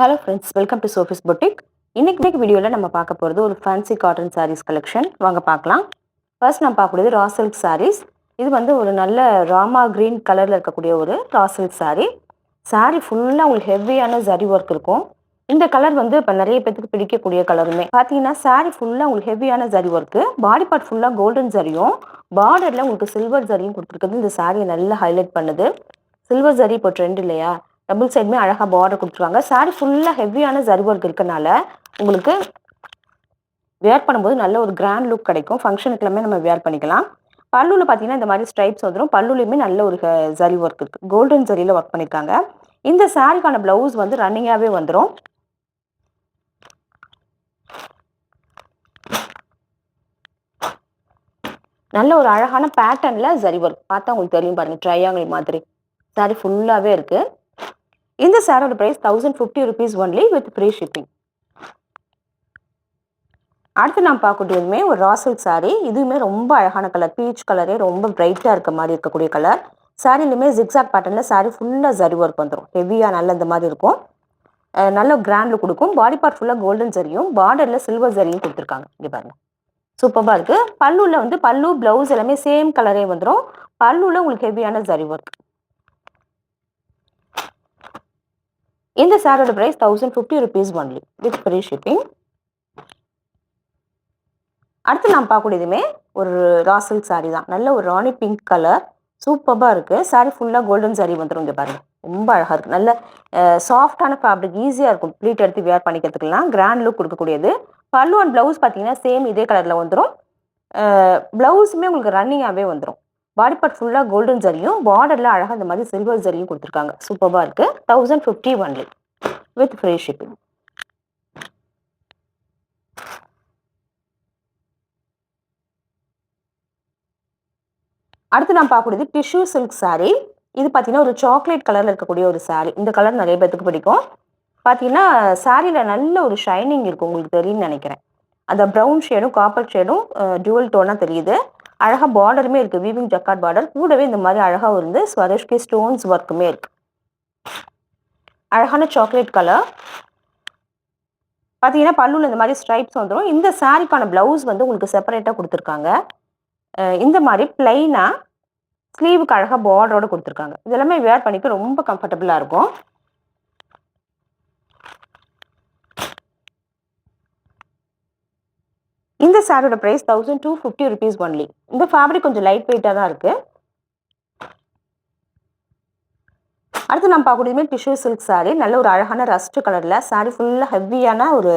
Hello friends, welcome to Sophie's boutique. இன்னைக்கு வீடியோவில் நம்ம பார்க்க போகிறது ஒரு ஃபேன்சி காட்டன் சாரீஸ் கலெக்ஷன். வாங்க பார்க்கலாம். ஃபர்ஸ்ட் நம்ம பார்க்கக்கூடியது ரா சில்க் சாரீஸ். இது வந்து ஒரு நல்ல ராமா கிரீன் கலரில் இருக்கக்கூடிய ஒரு ரா சில்க் சாரீ. சாரீ ஃபுல்லாக உங்களுக்கு ஹெவியான ஜரி ஒர்க் இருக்கும். இந்த கலர் வந்து இப்போ நிறைய பேருக்கு பிடிக்கக்கூடிய கலருமே பார்த்தீங்கன்னா, சாரீ ஃபுல்லாக உங்களுக்கு ஹெவியான ஜரி ஒர்க்கு, பாடி பார்ட் ஃபுல்லாக கோல்டன் ஜரியும், பார்டரில் உங்களுக்கு சில்வர் ஜரியும் கொடுத்துருக்குது. இந்த சாரியை நல்லா ஹைலைட் பண்ணுது. சில்வர் ஜரி இப்போ ட்ரெண்ட் இல்லையா, டபுள் சைடுமே அழகாக பார்டர் கொடுத்துருவாங்க. சாரி ஃபுல்லாக ஹெவியான ஜரி ஒர்க் இருக்கனால உங்களுக்கு வேர் பண்ணும்போது நல்ல ஒரு கிராண்ட் லுக் கிடைக்கும். ஃபங்க்ஷனுக்கு எல்லாமே நம்ம வேர் பண்ணிக்கலாம். பல்லுவில் பார்த்தீங்கன்னா இந்த மாதிரி ஸ்ட்ரைப்ஸ் வந்துடும். பல்லுலையுமே நல்ல ஒரு ஜரி ஒர்க் இருக்குது. கோல்டன் ஜரியில் ஒர்க் பண்ணியிருக்காங்க. இந்த சாரிக்கான ப்ளவுஸ் வந்து ரன்னிங்காகவே வந்துடும். நல்ல ஒரு அழகான பேட்டர்னில் ஜரி ஒர்க் பார்த்தா உங்களுக்கு தெரியும் பாருங்கள், ட்ரையாங்கிள் மாதிரி சாரி ஃபுல்லாகவே இருக்குது. இந்த சாரோட price 1050 rupees only with free shipping. அடுத்து நான் பார்க்கக்கூடியதுமே ஒரு ரா சில்க் சாரீ. இதுவுமே ரொம்ப அழகான கலர், பீச் கலரே ரொம்ப பிரைட்டாக இருக்க மாதிரி இருக்கக்கூடிய கலர். சாரிலுமே ஜிக்ஸாக் பேட்டர்னில் சாரீ ஃபுல்லாக ஜரி ஒர்க் வந்துடும். ஹெவியாக நல்ல இந்த மாதிரி இருக்கும். நல்ல கிராண்ட் லுக் கொடுக்கும். பாடி பார்ட் ஃபுல்லாக கோல்டன் ஜரியும், பார்டரில் சில்வர் ஜரியும் கொடுத்துருக்காங்க. இங்கே பாருங்கள், சூப்பராக இருக்குது. பல்லுவில் வந்து பல்லு ப்ளவுஸ் எல்லாமே சேம் கலரே வந்துடும். பல்லுவில் உங்களுக்கு ஹெவியான ஜரி ஒர்க். இந்த சாரோட price 1050 rupees only with free shipping. அடுத்து நான் பார்க்கக்கூடியதுமே ஒரு ரா சில்க் சாரீ தான். நல்ல ஒரு ராணி பிங்க் கலர், சூப்பராக இருக்குது. சாரீ ஃபுல்லாக கோல்டன் சாரீ வந்துடும். இங்கே பாருங்கள், ரொம்ப அழகாக இருக்குது. நல்ல சாஃப்டான ஃபேப்ரிக், ஈஸியாக இருக்கும் ப்ளீட் எடுத்து வேர் பண்ணிக்கிறதுக்கெல்லாம். கிராண்ட் லுக் கொடுக்கக்கூடியது. பல்லு அண்ட் ப்ளவுஸ் பார்த்தீங்கன்னா சேம் இதே கலரில் வந்துடும். ப்ளவுஸுமே உங்களுக்கு ரன்னிங்காகவே வந்துடும். பாடி பார்ட் ஃபுல்லாக கோல்டன் ஜரியும், பார்டரில் அழகாக இந்த மாதிரி சில்வர் ஜரியும் கொடுத்துருக்காங்க. சூப்பராக இருக்குது. 1050 ஒன்லி வித் ஃப்ரீ ஷிப்பிங். அடுத்து நான் பார்க்கக்கூடியது டிஷ்யூ சில்க் சாரீ. இது பார்த்தீங்கன்னா ஒரு சாக்லேட் கலரில் இருக்கக்கூடிய ஒரு சாரீ. இந்த கலர் நிறைய பேருக்கு பிடிக்கும். பார்த்தீங்கன்னா சாரியில் நல்ல ஒரு ஷைனிங் இருக்கும், உங்களுக்கு தெரியும்னு நினைக்கிறேன். அந்த ப்ரௌன் ஷேடும் காப்பர் ஷேடும் டியூவல் டோனாக தெரியுது. அழகாக பார்டருமே இருக்குது, வீவிங் ஜக்கார்ட் பார்டர். கூடவே இந்த மாதிரி அழகாக இருந்து ஸ்வரஷ்கி ஸ்டோன்ஸ் ஒர்க்குமே இருக்குது. அழகான சாக்லேட் கலர். பார்த்தீங்கன்னா பல்லுவில் இந்த மாதிரி ஸ்ட்ரைப்ஸ் வந்துடும். இந்த சாரிக்கான ப்ளவுஸ் வந்து உங்களுக்கு செப்பரேட்டாக கொடுத்துருக்காங்க. இந்த மாதிரி பிளைனாக ஸ்லீவுக்கு அழகாக பார்டரோடு கொடுத்துருக்காங்க. இதெல்லாமே வேர் பண்ணிக்க ரொம்ப கம்ஃபர்டபுளாக இருக்கும். இந்த சாரியோட ப்ரைஸ் 1250 rupees ஒன்லி. இந்த ஃபேப்ரிக் கொஞ்சம் லைட் வெயிட்டாக தான் இருக்குது. அடுத்து நம்ம பார்க்கக்கூடியதுமே டிஷ்யூ சில்க் சாரீ. நல்ல ஒரு அழகான ரஸ்ட் கலரில் சாரீ ஃபுல்லாக ஹெவியான ஒரு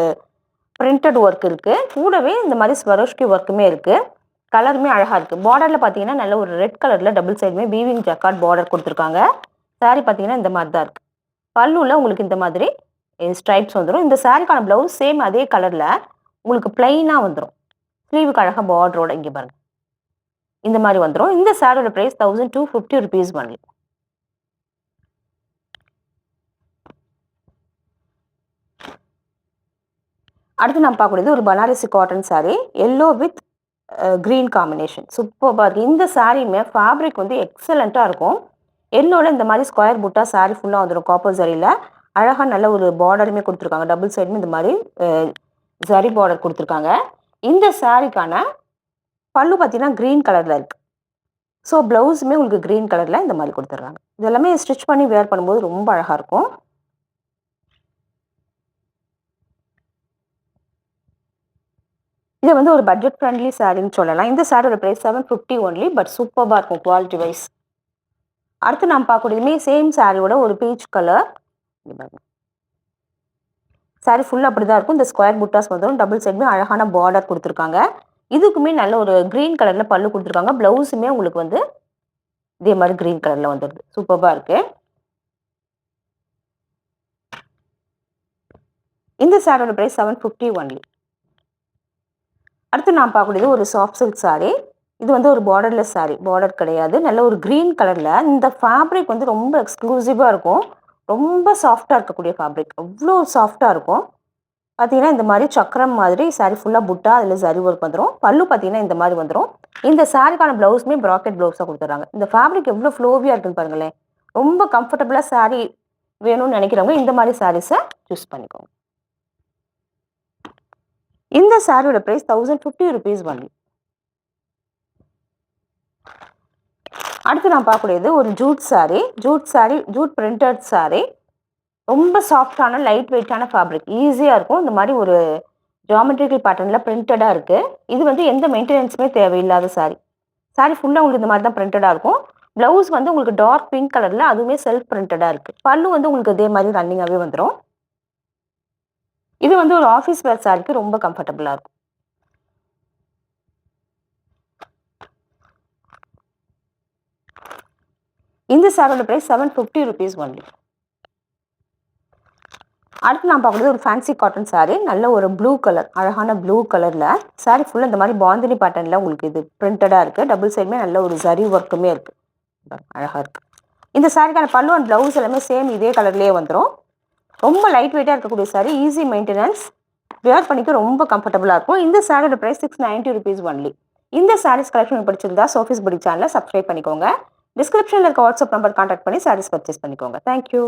பிரிண்டட் ஒர்க் இருக்குது. கூடவே இந்த மாதிரி ஸ்வரோஷ்கி ஒர்க்குமே இருக்குது. கலருமே அழகாக இருக்குது. பார்டரில் பார்த்தீங்கன்னா நல்ல ஒரு ரெட் கலரில் டபுள் சைடுமே வீவிங் ஜக்கார்ட் பார்டர் கொடுத்துருக்காங்க. சாரீ பார்த்தீங்கன்னா இந்த மாதிரி தான் இருக்குது. பல்லுவில் உங்களுக்கு இந்த மாதிரி ஸ்ட்ரைப்ஸ் வந்துடும். இந்த சாரீக்கான ப்ளவுஸ் சேம் அதே கலரில் உங்களுக்கு பிளைனாக வந்துடும். ஸ்லீவுக்கு அழகாக பார்டரோட இங்கே பாருங்கள், இந்த மாதிரி வந்துடும். இந்த சாரியோட ப்ரைஸ் 1250 rupees ஒன்லி. அடுத்து நம்ம பார்க்கக்கூடியது ஒரு Banarasi cotton sari. Yellow with green combination, சூப்பராக இருக்குது. இந்த சாரீமே ஃபேப்ரிக் வந்து எக்ஸலண்ட்டாக இருக்கும். எல்லோவில் இந்த மாதிரி ஸ்கொயர் புட்டா சாரீ ஃபுல்லாக வந்துடும். காப்பர் ஜரியில் அழகாக நல்ல ஒரு பார்டருமே கொடுத்துருக்காங்க. டபுள் சைடுமே இந்த மாதிரி ஜரி பார்டர் கொடுத்துருக்காங்க. இந்த சாரீக்கான பல்லு பார்த்தீங்கன்னா க்ரீன் கலரில் இருக்குது. ஸோ ப்ளவுஸுமே உங்களுக்கு க்ரீன் கலரில் இந்த மாதிரி கொடுத்துட்றாங்க. இதெல்லாமே ஸ்டிச் பண்ணி வேர் பண்ணும்போது ரொம்ப அழகாக இருக்கும். இதை வந்து ஒரு பட்ஜெட் ஃப்ரெண்ட்லி சாரின்னு சொல்லலாம். இந்த சாரியோட ப்ரைஸ் 750 ஒன்லி, பட் சூப்பராக இருக்கும் குவாலிட்டி வைஸ். அடுத்து நாம் பார்க்கக்கூடியதுமே சேம் சாரியோட ஒரு பீச் கலர். சாரி ஃபுல்லாக அப்படி தான் இருக்கும். இந்த ஸ்கொயர் புட்டாஸ் வந்துடும். டபுள் சைடுமே அழகான பார்டர் கொடுத்துருக்காங்க. இதுக்குமே நல்ல ஒரு க்ரீன் கலரில் பல்லு கொடுத்துருக்காங்க. ப்ளவுஸுமே உங்களுக்கு வந்து இதே மாதிரி க்ரீன் கலரில் வந்துடுது. சூப்பராக இருக்குது. இந்த சாரியோட ப்ரைஸ் 750 ஒன்லி. அடுத்து நான் பார்க்கக்கூடியது ஒரு சாஃப்ட் சில்க் சாரீ. இது வந்து ஒரு பார்டர்லெஸ் சாரீ, பார்டர் கிடையாது. நல்ல ஒரு க்ரீன் கலரில். இந்த ஃபேப்ரிக் வந்து ரொம்ப எக்ஸ்க்ளூசிவாக இருக்கும். ரொம்ப சாஃப்டாக இருக்கக்கூடிய ஃபேப்ரிக், அவ்வளோ சாஃப்டாக இருக்கும். பார்த்தீங்கன்னா இந்த மாதிரி சக்கரம் மாதிரி சாரீ ஃபுல்லாக புட்டா, அதில் ஜரி ஒர்க் வந்துடும். பல்லு பார்த்தீங்கன்னா இந்த மாதிரி வந்துடும். இந்த சாரிக்கான ப்ளவுஸுமே ப்ராக்கெட் ப்ளவுஸாக கொடுத்துட்றாங்க. இந்த ஃபேப்ரிக் எவ்வளோ ஃப்ளோவியாக இருக்குன்னு பாருங்களேன். ரொம்ப கம்ஃபர்டபுளாக சாரீ வேணும்னு நினைக்கிறவங்க இந்த மாதிரி சாரீஸை சூஸ் பண்ணிக்கோங்க. இந்த சாரியோட பிரைஸ் 1050 rupees only. அடுத்து நான் பார்க்கக்கூடியது ஒரு jute sari. Jute printed sari. ரொம்ப சாஃப்டான லைட் வெயிட்டான ஃபேப்ரிக், ஈஸியாக இருக்கும். இந்த மாதிரி ஒரு ஜாமெட்ரிக்கல் பேட்டர்னில் பிரிண்டடாக இருக்குது. இது வந்து எந்த மெயின்டெனன்ஸுமே தேவையில்லாத சாரி. சாரி ஃபுல்லாக உங்களுக்கு இந்த மாதிரி தான் பிரிண்டடாக இருக்கும். ப்ளவுஸ் வந்து உங்களுக்கு டார்க் பிங்க் கலரில், அதுவுமே செல்ஃப் பிரிண்டடாக இருக்குது. பல்லு வந்து உங்களுக்கு இதே மாதிரி ரன்னிங்காகவே வந்துடும். இது வந்து ஒரு ஆஃபீஸ் வேர் சாரிக்கு ரொம்ப கம்ஃபர்டபுளாக இருக்கும். இந்த சாரியோட பிரைஸ் 750 rupees only. அடுத்து நான் பார்க்குறது ஒரு ஃபேன்சி காட்டன் சாரி. நல்ல ஒரு ப்ளூ கலர், அழகான ப்ளூ கலரில் சாரி ஃபுல்லாக இந்த மாதிரி பாந்தினி பேட்டர்னில் உங்களுக்கு இது பிரிண்டடாக இருக்குது. டபுள் சைடுமே நல்ல ஒரு ஜரி ஒர்க்குமே இருக்குது. அழகாக இருக்குது. இந்த சாரிக்கான பல்லு அண்ட் ப்ளவுஸ் எல்லாமே சேம் இதே கலர்லேயே வந்துடும். ரொம்ப லைட் வெயிட்டாக இருக்கக்கூடிய சாரி, ஈஸி மெயின்டெனன்ஸ், வேர் பண்ணிக்க ரொம்ப கம்ஃபர்டபுளாக இருக்கும். இந்த சாரியோட பிரைஸ் 690 rupees only. இந்த சாரீஸ் கலெக்ஷன் பிடிச்சிருந்தா சோஃபிஸ் புட்டிக் சேனலை சப்ஸ்கிரைப் பண்ணிக்கோங்க. டிஸ்கிரிப்ஷனில் இருக்க வாட்ஸ்அப் நம்பர் கான்டாக்ட் பண்ணி சாரீஸ் பர்ச்சேஸ் பண்ணிக்கோங்க. தேங்க்யூ.